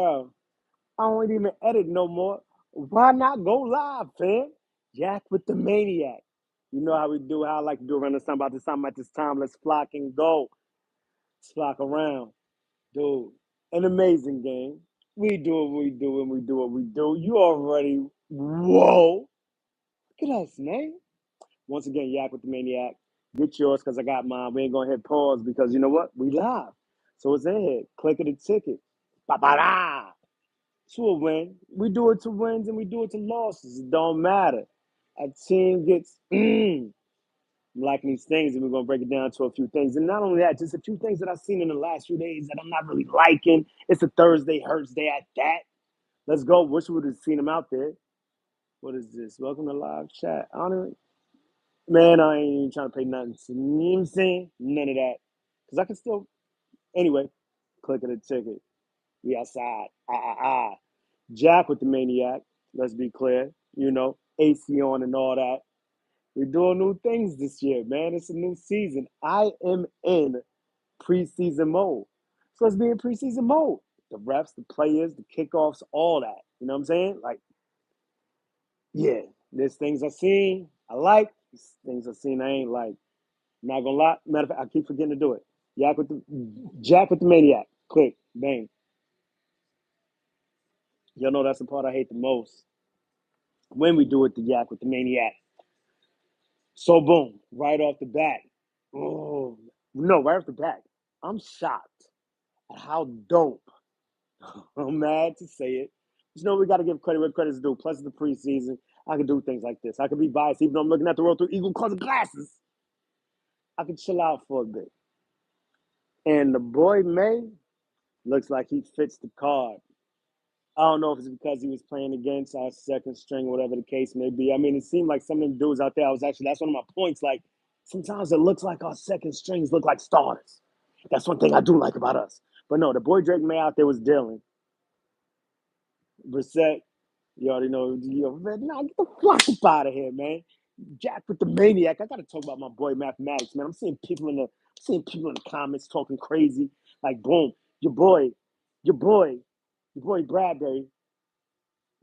Bro, I don't even edit no more. Why not go live, fam? Jack with the maniac. You know how we do, how I like to do around this time, about this time, at this time. Let's flock and go. Let's flock around. Dude, an amazing game. We do what we do and we do what we do. You already, whoa. Look at us, man. Once again, Yak with the Maniac. Get yours because I got mine. We ain't going to hit pause because you know what? We live. So it's in here. Click the ticket. Ba-ba-da. To a win. We do it to wins and we do it to losses. It don't matter. A team gets I'm liking these things, and we're gonna break it down to a few things. And not only that, just a few things that I've seen in the last few days that I'm not really liking. It's a Thursday hurts day at that. Let's go. Wish we would have seen them out there. What is this? Welcome to live chat. I don't even, man, I ain't even trying to pay nothing. You know what I'm saying? None of that. Because I can still, anyway, click the ticket. We outside. Jack with the Maniac. Let's be clear. You know, AC on and all that. We're doing new things this year, man. It's a new season. I am in preseason mode. So let's be in preseason mode. The refs, the players, the kickoffs, all that. You know what I'm saying? Like, yeah, there's things I seen I like, there's things I seen I ain't like. Not gonna lie. Matter of fact, I keep forgetting to do it. Jack with the Maniac. Click, bang. Y'all know that's the part I hate the most. When we do it, the Yak with the Maniac. So boom, right off the bat. Oh no, right off the bat. I'm shocked at how dope. I'm mad to say it. But you know, we got to give credit where credit's due. Plus, it's the preseason. I can do things like this. I can be biased, even though I'm looking at the world through eagle colored glasses. I can chill out for a bit. And the boy May looks like he fits the card. I don't know if it's because he was playing against our second string, whatever the case may be. I mean, it seemed like some of them dudes out there, that's one of my points. Like, sometimes it looks like our second strings look like starters. That's one thing I do like about us. But no, the boy Drake May out there was dealing. Brissett, you already know, man, nah, get the fuck up out of here, man. Jack with the Maniac. I gotta talk about my boy Mathematics, man. I'm seeing people in the comments talking crazy. Like, boom, your boy, your boy, your boy Bradbury.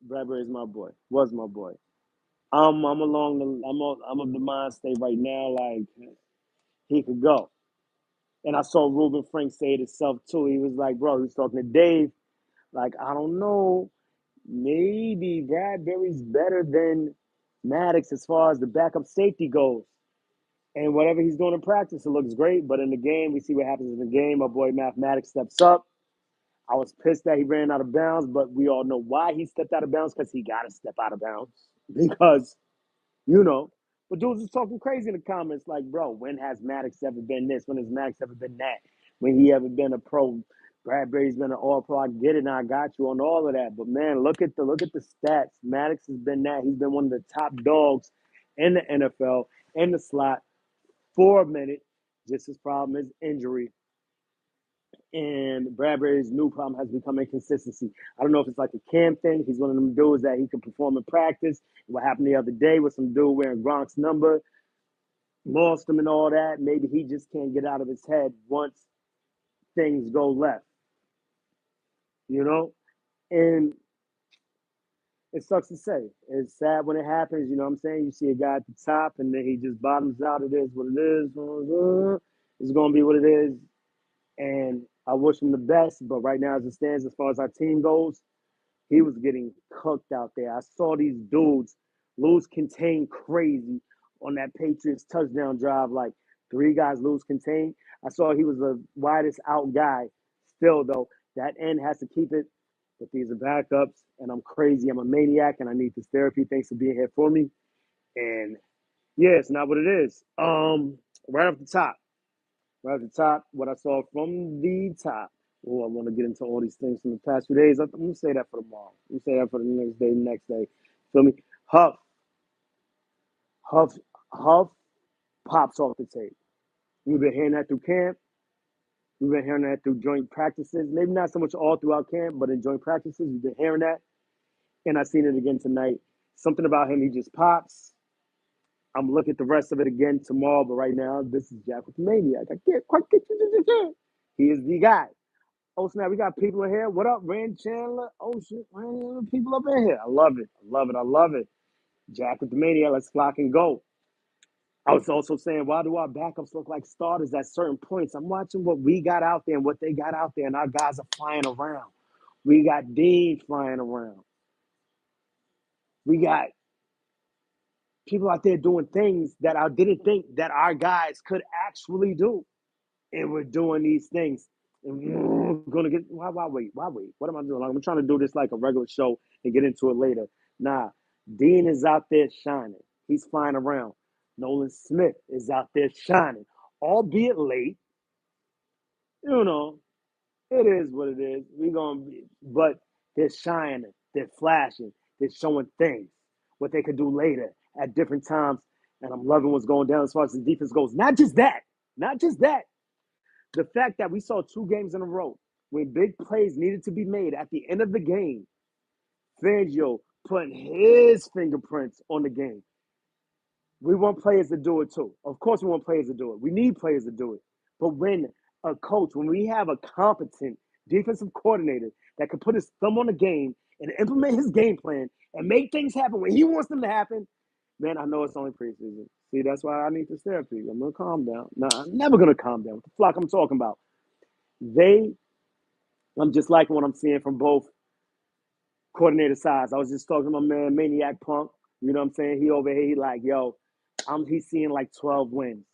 Bradbury is my boy. Was my boy. I'm along the I'm of the mind state right now, like he could go. And I saw Ruben Frank say it himself too. He was like, bro, he was talking to Dave. Like, I don't know. Maybe Bradbury's better than Maddox as far as the backup safety goes. And whatever he's doing in practice, it looks great. But in the game, we see what happens in the game. My boy Mathematics steps up. I was pissed that he ran out of bounds, but we all know why he stepped out of bounds because he got to step out of bounds. Because, you know, but dudes is talking crazy in the comments like, bro, when has Maddox ever been this? When has Maddox ever been that? When he ever been a pro? Bradbury's been an all pro. I get it, and I got you on all of that. But man, look at the stats. Maddox has been that. He's been one of the top dogs in the NFL in the slot for a minute. Just his problem is injury. And Bradbury's new problem has become inconsistency. I don't know if it's like a Cam thing. He's one of them dudes that he can perform in practice. What happened the other day with some dude wearing Gronk's number, lost him and all that. Maybe he just can't get out of his head once things go left, you know? And it sucks to say. It's sad when it happens, you know what I'm saying? You see a guy at the top and then he just bottoms out. It is what it is. It's going to be what it is. And I wish him the best. But right now, as it stands, as far as our team goes, he was getting cooked out there. I saw these dudes lose contain crazy on that Patriots touchdown drive. Like three guys lose contain. I saw he was the widest out guy. Still though, that end has to keep it. But these are backups, and I'm crazy. I'm a maniac, and I need this therapy. Thanks for being here for me. And yeah, it's not what it is. Right off the top, right off the top, what I saw from the top. Oh, I want to get into all these things from the past few days. I'm gonna say that for tomorrow. I'm gonna say that for the next day. Feel me? Huff, Huff, Huff pops off the tape. We've been hearing that through camp. We've been hearing that through joint practices. Maybe not so much all throughout camp, but in joint practices, we've been hearing that. And I seen it again tonight. Something about him, he just pops. I'm looking at the rest of it again tomorrow, but right now, this is Jack with the Maniac. I can't quite get you. He is the guy. Oh snap, we got people in here. What up, Rand Chandler? Oh shit, man, people up in here. I love it. I love it. I love it. Jack with the Mania. Let's flock and go. I was also saying, why do our backups look like starters at certain points? I'm watching what we got out there and what they got out there, and our guys are flying around. We got Dean flying around. We got people out there doing things that I didn't think that our guys could actually do. And we're doing these things. And we're gonna get why wait? Why wait? What am I doing? Like, I'm trying to do this like a regular show and get into it later. Nah, Dean is out there shining. He's flying around. Nolan Smith is out there shining, albeit late. You know, it is what it is. We gonna be, but they're shining, they're flashing, they're showing things what they could do later at different times. And I'm loving what's going down as far as the defense goes. Not just that, not just that. The fact that we saw 2 games in a row when big plays needed to be made at the end of the game, Fangio putting his fingerprints on the game. We want players to do it too. Of course, we want players to do it. We need players to do it. But when a coach, when we have a competent defensive coordinator that can put his thumb on the game and implement his game plan and make things happen when he wants them to happen, man, I know it's only preseason. See, that's why I need this therapy. I'm gonna calm down. No, I'm never gonna calm down. What the fuck I'm talking about? I'm just liking what I'm seeing from both coordinator sides. I was just talking to my man Maniac Punk. You know what I'm saying? He over here, he like, yo, he's seeing like 12 wins.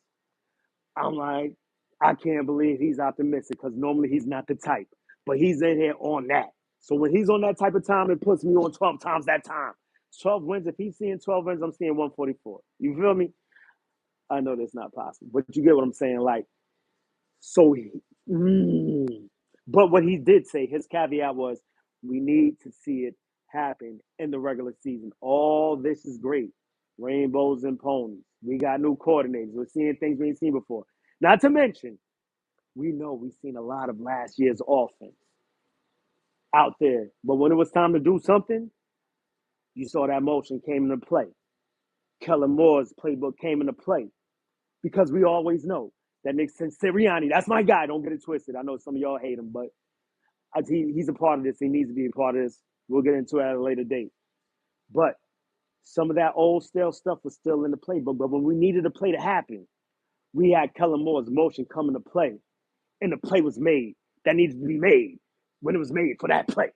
I'm like, I can't believe he's optimistic because normally he's not the type. But he's in here on that. So when he's on that type of time, it puts me on 12 times that time. 12 wins. If he's seeing 12 wins, I'm seeing 144. You feel me? I know that's not possible. But you get what I'm saying? Like, so but what he did say, his caveat was, we need to see it happen in the regular season. All this is great. Rainbows and ponies. We got new coordinators. We're seeing things we ain't seen before. Not to mention, we know we've seen a lot of last year's offense out there. But when it was time to do something, you saw that motion came into play. Kellen Moore's playbook came into play. Because we always know that Nick Sirianni, that's my guy. Don't get it twisted. I know some of y'all hate him, but he's a part of this. He needs to be a part of this. We'll get into it at a later date. But some of that old stale stuff was still in the playbook. But when we needed a play to happen, we had Kellen Moore's motion come into play, and the play was made that needed to be made when it was made for that play.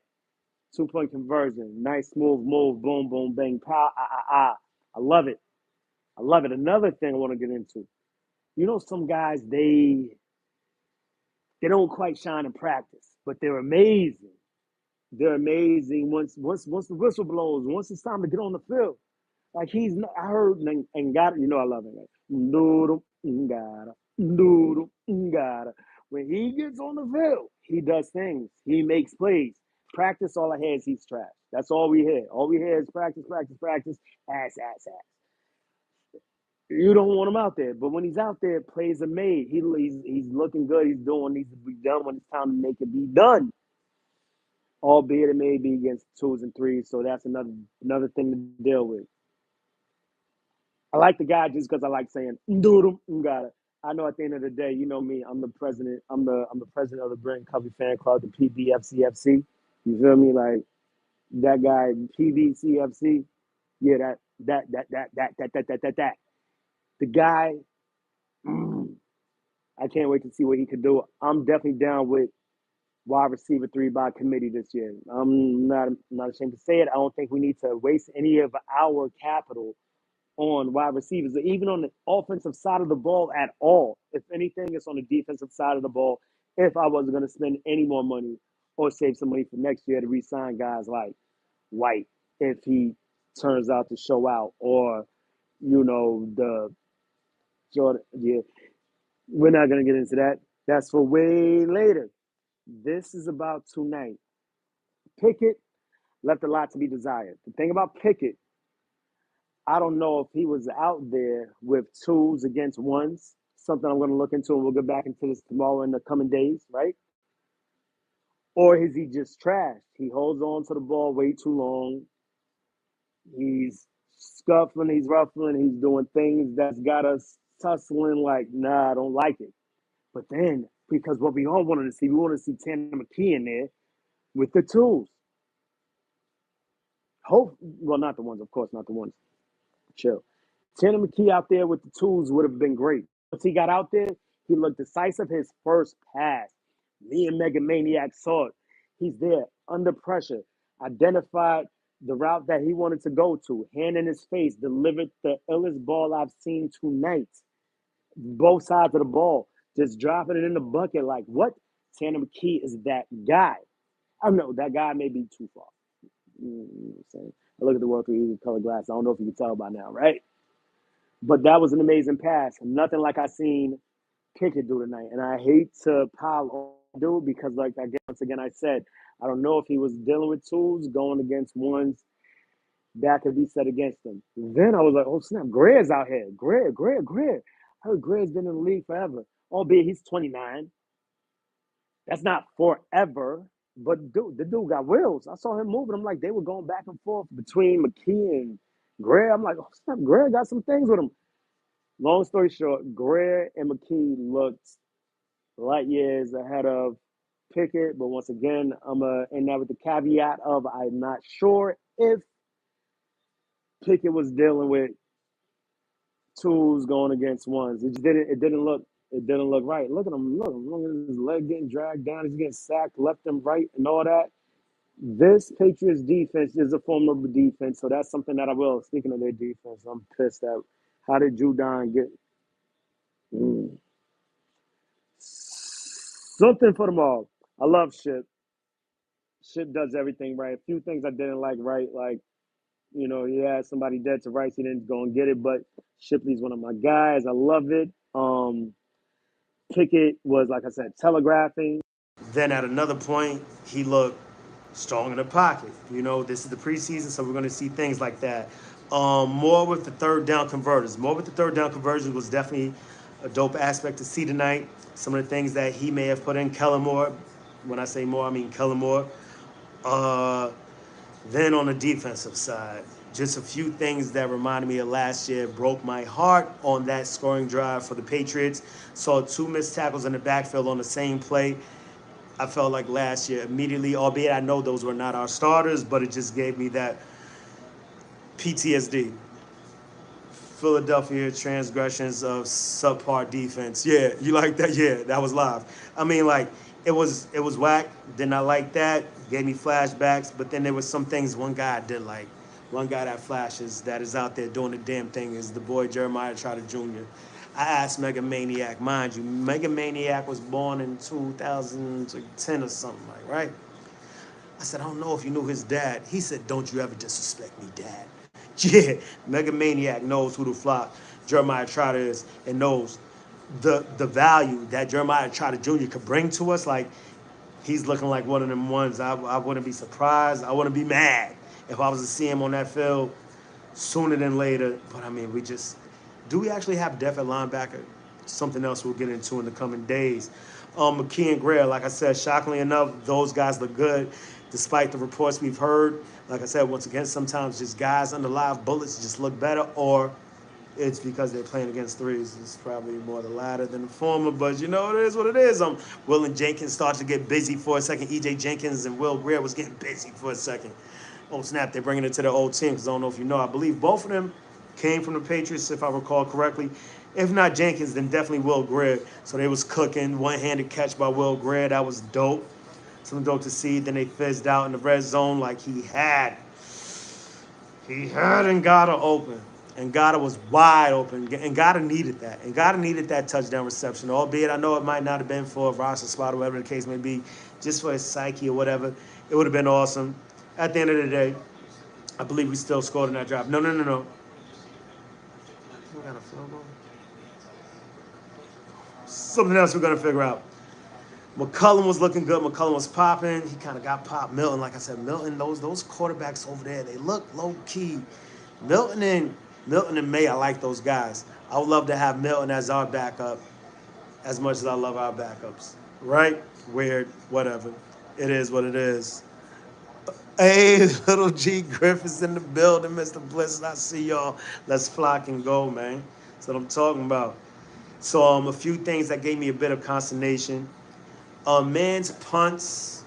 2-point conversion, nice smooth move, boom, boom, bang, pow, I love it. I love it. Another thing I want to get into. You know, some guys, they don't quite shine in practice, but they're amazing. They're amazing once the whistle blows, once it's time to get on the field. Like I heard and got it, you know I love it. Like, noodle, ngada, noodle, ngada. When he gets on the field, he does things. He makes plays. Practice, all I hear is he's trash. That's all we hear. All we hear is practice, practice, practice, ass. You don't want him out there, but when he's out there, plays are made. He's looking good. He's doing what needs to be done when it's time to make it be done. Albeit it may be against 2s and 3s, so that's another thing to deal with. I like the guy just because I like saying "doodle got it." I know at the end of the day, you know me. I'm the president. I'm the president of the Brent Covey Fan Club, the PBFCFC. You feel me? Like that guy, PBCFC. Yeah, that. The guy. I can't wait to see what he could do. I'm definitely down with wide receiver 3 by committee this year. I'm not ashamed to say it. I don't think we need to waste any of our capital on wide receivers, or even on the offensive side of the ball at all. If anything, it's on the defensive side of the ball. If I wasn't going to spend any more money or save some money for next year to re-sign guys like White, if he turns out to show out, or the Jordan. Yeah, we're not going to get into that. That's for way later. This is about tonight. Pickett left a lot to be desired. The thing about Pickett, I don't know if he was out there with 2s against 1s, something I'm going to look into, and we'll get back into this tomorrow in the coming days, right? Or is he just trash? He holds on to the ball way too long. He's scuffling, he's ruffling, he's doing things that's got us tussling like, nah, I don't like it. But then because what we all wanted to see, we wanted to see Tanner McKee in there with the tools. Well, not the ones, of course, not the ones. Chill. Tanner McKee out there with the tools would have been great. Once he got out there, he looked decisive. His first pass, me and Mega Maniac saw it. He's there under pressure, identified the route that he wanted to go to, hand in his face, delivered the illest ball I've seen tonight. Both sides of the ball, just dropping it in the bucket. Like, what? Tanner McKee is that guy. I don't know, that guy may be too far. You know what I'm saying? I look at the world through color glass. I don't know if you can tell by now, right? But that was an amazing pass. Nothing like I seen Pickett do tonight. And I hate to pile on dude because, like, again, once again, I said, I don't know if he was dealing with tools going against ones that could be set against him. Then I was like, oh, snap, Greer's out here. Greer. I heard Greer's been in the league forever, albeit he's 29. That's not forever. But dude, the dude got wheels. I saw him moving. I'm like, they were going back and forth between McKee and Greer. I'm like, oh, snap, Greer got some things with him. Long story short, Greer and McKee looked light years ahead of Pickett. But once again, I'm going to end that with the caveat of I'm not sure if Pickett was dealing with twos going against ones. It didn't look right. Look at him. Look at his leg getting dragged down. He's getting sacked left and right and all that. This Patriots defense is a formidable defense, so that's something that I will. Speaking of their defense, I'm pissed at how did Judon get something for them all. I love Ship. Ship does everything right. A few things I didn't like right, like he had somebody dead to rights. He didn't go and get it, but Shipley's one of my guys. I love it. Pickett was, like I said, telegraphing. Then at another point, he looked strong in the pocket. This is the preseason, so we're going to see things like that. More with the third down converters. More with the third down conversions was definitely a dope aspect to see tonight. Some of the things that he may have put in. Kellen Moore. When I say more, I mean Kellen Moore. Then on the defensive side, just a few things that reminded me of last year. Broke my heart on that scoring drive for the Patriots. Saw 2 missed tackles in the backfield on the same play. I felt like last year immediately, albeit I know those were not our starters, but it just gave me that PTSD. Philadelphia transgressions of subpar defense. Yeah, you like that? Yeah, that was live. I mean, like, it was whack. Did not like that. Gave me flashbacks. But then there was some things one guy I did like. One guy that flashes, that is out there doing the damn thing, is the boy Jeremiah Trotter Jr. I asked Mega Maniac, mind you, Mega Maniac was born in 2010 or something, like, right? I said, I don't know if you knew his dad. He said, don't you ever disrespect me, Dad. Yeah, Mega Maniac knows who the flock Jeremiah Trotter is and knows the value that Jeremiah Trotter Jr. could bring to us. Like, he's looking like one of them ones. I wouldn't be surprised. I wouldn't be mad if I was to see him on that field sooner than later. But, I mean, do we actually have depth at linebacker? Something else we'll get into in the coming days. McKee and Greer, like I said, shockingly enough, those guys look good, despite the reports we've heard. Like I said, once again, sometimes just guys under live bullets just look better, or it's because they're playing against threes. It's probably more the latter than the former, but it is what it is. Will and Jenkins started to get busy for a second. E.J. Jenkins and Will Greer was getting busy for a second. Oh, snap, they're bringing it to their old team, because I don't know if you know. I believe both of them came from the Patriots, if I recall correctly. If not Jenkins, then definitely Will Greer. So they was cooking. One-handed catch by Will Greer. That was dope. Something dope to see. Then they fizzed out in the red zone like he had Ngata open. Ngata was wide open. Ngata needed that. Ngata needed that touchdown reception. Albeit I know it might not have been for a roster spot or whatever the case may be, just for his psyche or whatever. It would have been awesome. At the end of the day, I believe we still scored in that drive. No. We got a field goal. Something else we're going to figure out. McCullum was looking good. McCullum was popping. He kind of got popped. Milton, like I said, Milton, those quarterbacks over there, they look low-key. Milton and May, I like those guys. I would love to have Milton as our backup as much as I love our backups. Right? Weird. Whatever. It is what it is. Hey, little G Griffiths in the building, Mr. Bliss. I see y'all. Let's flock and go, man. That's what I'm talking about. So a few things that gave me a bit of consternation. Man's punts.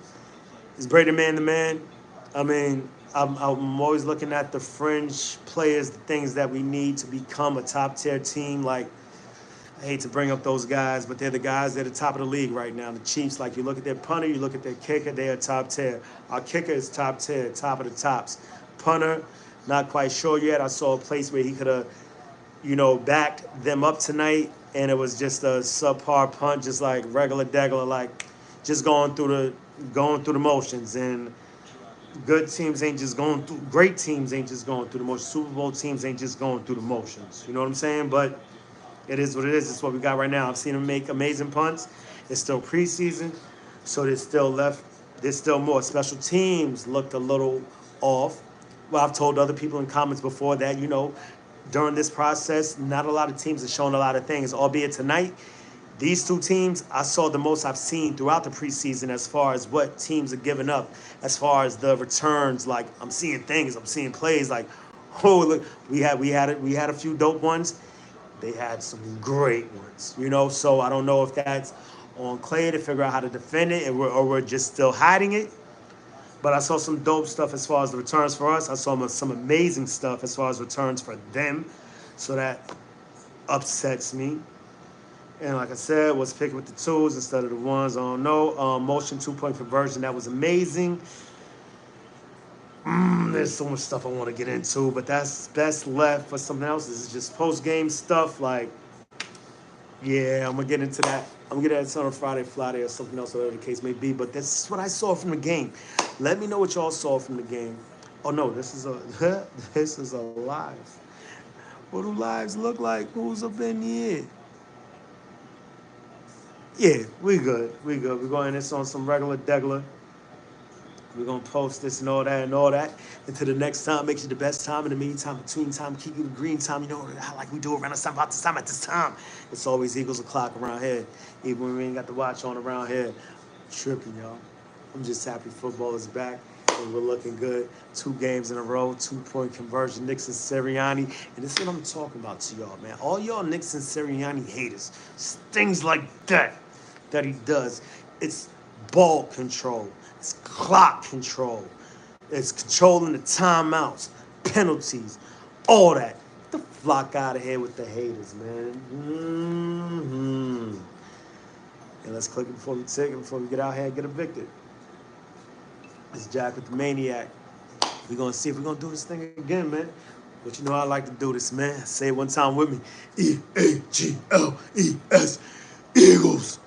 Is Brady man the man? I mean, I'm always looking at the fringe players, the things that we need to become a top tier team. Like, I hate to bring up those guys, but they're the guys that are top of the league right now. The Chiefs, like you look at their punter, you look at their kicker, they are top tier. Our kicker is top tier, top of the tops. Punter, not quite sure yet. I saw a place where he could have, backed them up tonight, and it was just a subpar punt, just like regular degular, like just going through the motions. And good teams ain't just going through. Great teams ain't just going through the motions. Super Bowl teams ain't just going through the motions. You know what I'm saying? But it is what it is. It's what we got right now. I've seen him make amazing punts. It's still preseason, so there's still left. There's still more. Special teams looked a little off. Well, I've told other people in comments before that, during this process, not a lot of teams have shown a lot of things, albeit tonight. These two teams, I saw the most I've seen throughout the preseason as far as what teams are giving up, as far as the returns. Like, I'm seeing things, I'm seeing plays. Like, oh look, we had a few dope ones. They had some great ones, So I don't know if that's on Clay to figure out how to defend it, or we're just still hiding it. But I saw some dope stuff as far as the returns for us. I saw some amazing stuff as far as returns for them. So that upsets me. And like I said, was picking with the twos instead of the ones. I don't know. Motion 2 point conversion, that was amazing. There's so much stuff I want to get into, but that's best left for something else. This is just post game stuff. Like, yeah, I'm gonna get into that. I'm gonna get into that on Friday, or something else, whatever the case may be. But this is what I saw from the game. Let me know what y'all saw from the game. Oh no, this is a this is a live. What do lives look like? Who's up in here? Yeah, we good. We good. We're going this on some regular degular. We're gonna post this and all that and all that. Until the next time, make it the best time. In the meantime, between time, keep you the green time. You know how like we do around this time, about this time, at this time. It's always Eagles o'clock around here. Even when we ain't got the watch on around here. Tripping, y'all. I'm just happy football is back and we're looking good. 2 games in a row, 2 point conversion. Knicks and Sirianni. And this is what I'm talking about to y'all, man. All y'all Knicks and Sirianni haters, things like that he does. It's ball control. It's clock control. It's controlling the timeouts, penalties, all that. Get the flock out of here with the haters, man. And let's click it before we take it, before we get out here and get evicted. It's Jack with the Maniac. We're going to see if we're going to do this thing again, man. But you know I like to do this, man. Say it one time with me. Eagles. Eagles.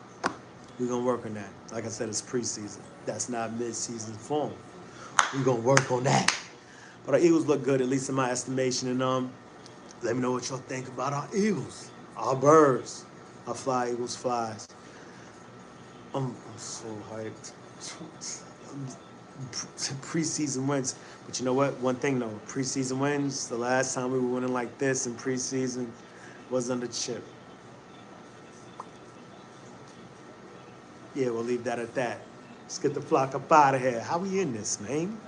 We're going to work on that. Like I said, it's preseason. That's not mid-season form. We're going to work on that. But our Eagles look good, at least in my estimation. And let me know what y'all think about our Eagles. Our birds. Our fly Eagles flies. I'm so hyped. Preseason wins. But you know what? One thing though, preseason wins. The last time we were winning like this in preseason was under Chip. Yeah, we'll leave that at that. Let's get the flock up out of here. How we in this, man?